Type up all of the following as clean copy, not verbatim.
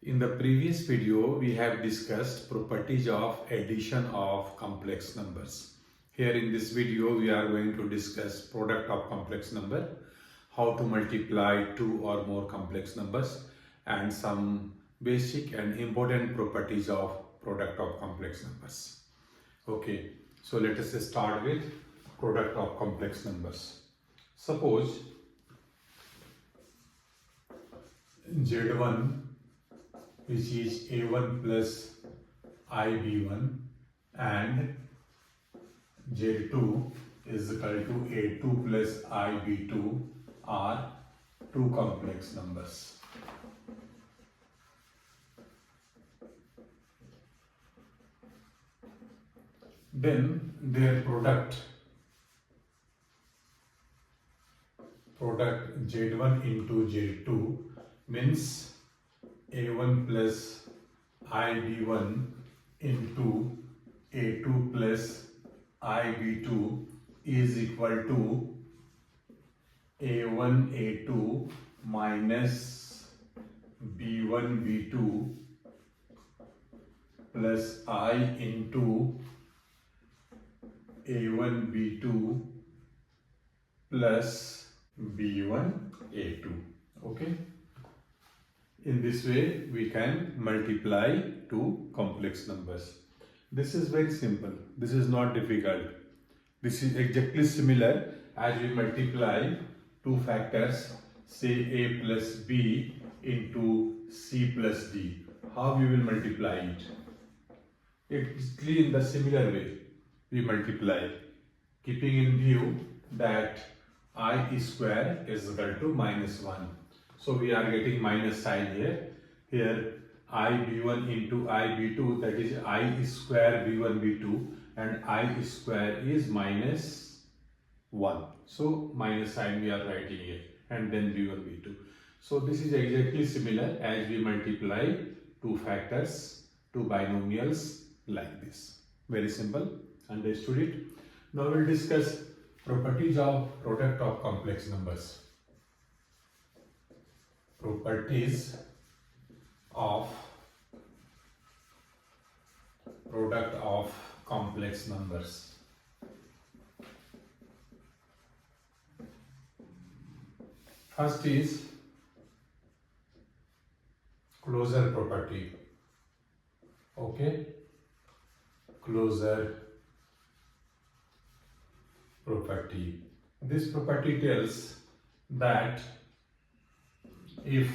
In the previous video, we have discussed properties of addition of complex numbers. Here in this video, we are going to discuss product of complex number, how to multiply two or more complex numbers, and some basic and important properties of product of complex numbers. Okay, so let us start with product of complex numbers. Suppose Z1, which is A1 plus IB1, and Z2 is equal to A2 plus IB2 are two complex numbers. Then their product Z1 into Z2 means A1 plus IB1 into A2 plus IB2 is equal to A1 A2 minus B1 B2 plus I into A1 B2 plus B1 A2. Okay. In this way, we can multiply two complex numbers. This is very simple. This is not difficult. This is exactly similar as we multiply two factors, say A plus B into C plus D. How we will multiply it? Exactly in the similar way we multiply, keeping in view that I square is equal to minus 1. So we are getting minus sign here. Here IB1 into IB2, that is I square B1 B2, and I square is minus 1. So minus sign we are writing here, and then B1 B2. So this is exactly similar as we multiply two factors, two binomials like this. Very simple. Understood it? Now we'll discuss properties of product of complex numbers. Properties of product of complex numbers. First is closure property. Okay, closure property. This property tells that if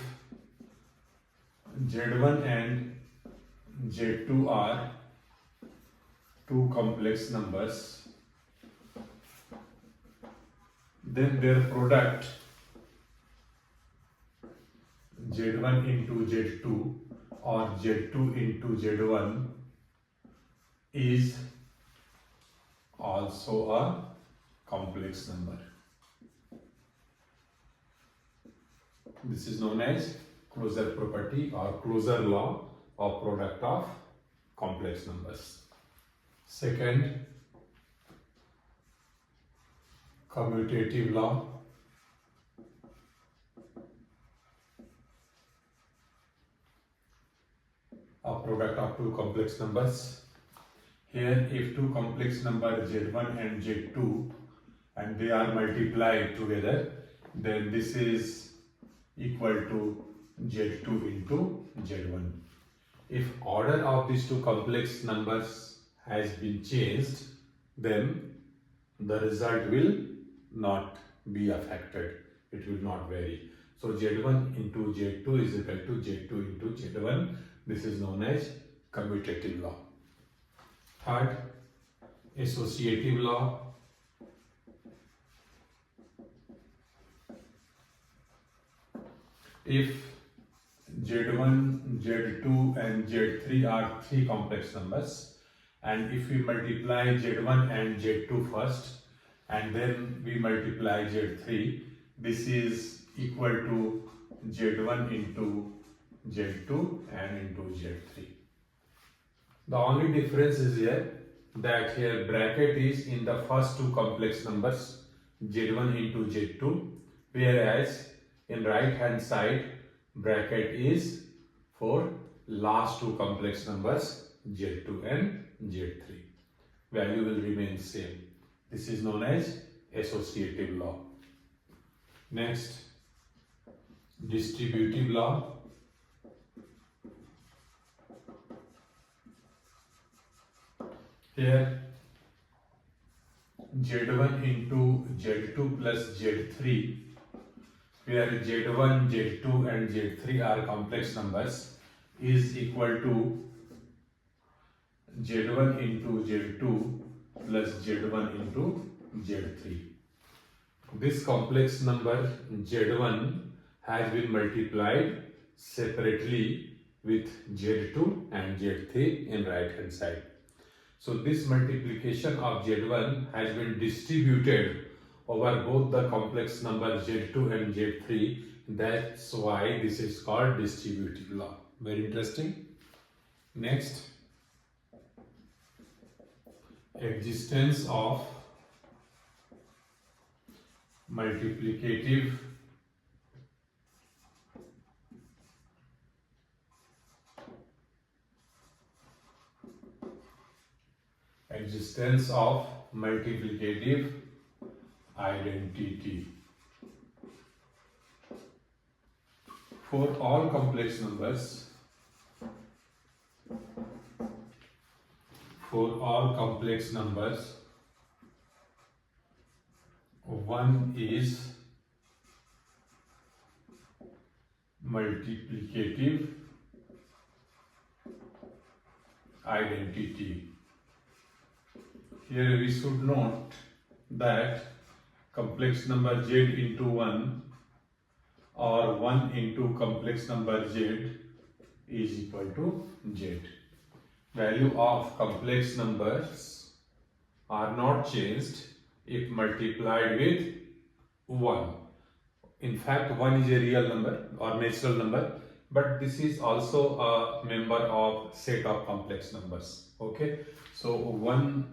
Z1 and Z2 are two complex numbers, then their product Z1 into Z2 or Z2 into Z1 is also a complex number. This is known as closure property or closure law of product of complex numbers. Second, commutative law. Of product of two complex numbers. Here, if two complex numbers Z1 and Z2 and they are multiplied together, then this is equal to Z2 into Z1. If order of these two complex numbers has been changed, then the result will not be affected. It will not vary. So Z1 into Z2 is equal to Z2 into Z1. This is known as commutative law. Third, associative law. If Z1, Z2 and Z3 are three complex numbers, and if we multiply Z1 and Z2 first and then we multiply Z3, this is equal to Z1 into Z2 and into Z3. The only difference is here that here bracket is in the first two complex numbers Z1 into Z2, whereas in right hand side bracket is for last two complex numbers Z2 and Z3. Value will remain same. This is known as associative law. Next, distributive law. Here Z1 into Z2 plus Z3, where Z1, Z2 and Z3 are complex numbers, is equal to Z1 into Z2 plus Z1 into Z3. This complex number Z1 has been multiplied separately with Z2 and Z3 in right hand side. So this multiplication of Z1 has been distributed over both the complex numbers Z2 and Z3. That's why this is called distributive law. Very interesting. Next, existence of multiplicative identity. For all complex numbers, one is multiplicative identity. Here we should note that complex number Z into 1 or 1 into complex number Z is equal to Z. Value of complex numbers are not changed if multiplied with 1. In fact, 1 is a real number or natural number, but this is also a member of set of complex numbers. Okay, so 1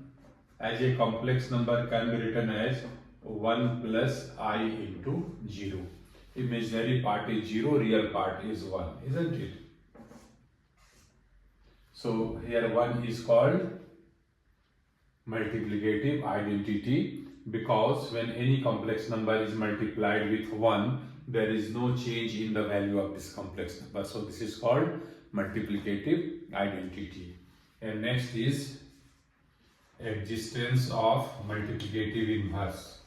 as a complex number can be written as 1 plus I into 0. Imaginary part is 0, real part is 1, isn't it? So here 1 is called multiplicative identity because when any complex number is multiplied with 1, there is no change in the value of this complex number. So this is called multiplicative identity. And next is existence of multiplicative inverse.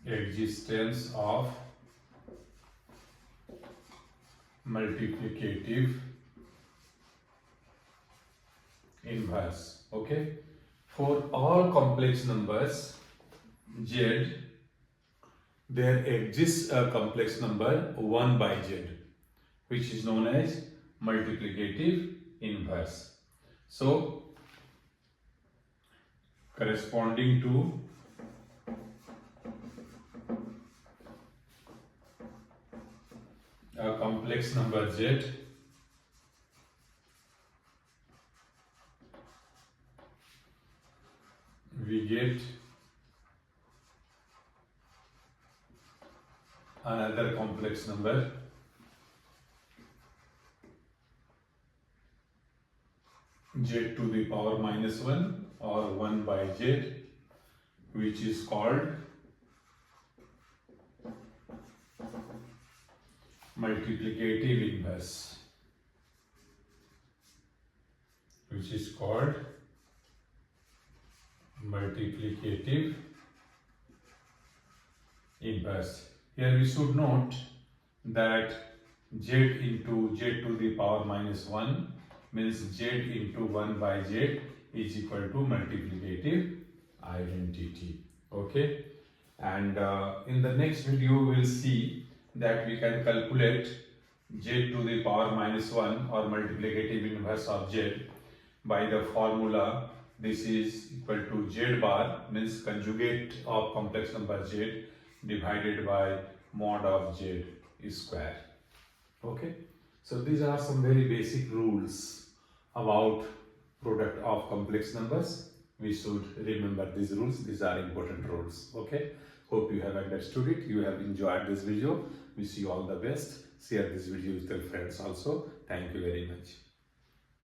Existence of multiplicative inverse. Okay, for all complex numbers Z, there exists a complex number 1 by Z, which is known as multiplicative inverse. So corresponding to a complex number Z, we get another complex number Z to the power minus 1 or 1 by Z, which is called multiplicative inverse, multiplicative inverse. Here we should note that Z into Z to the power minus 1 means Z into 1 by Z is equal to multiplicative identity. Okay, and in the next video we will see that we can calculate Z to the power minus 1 or multiplicative inverse of Z by the formula. This is equal to Z bar, means conjugate of complex number Z, divided by mod of Z square. Okay, so these are some very basic rules about product of complex numbers. We should remember these rules. These are important rules. Okay, hope you have understood it. You have enjoyed this video. Wish you all the best. share this video with your friends also. Thank you very much.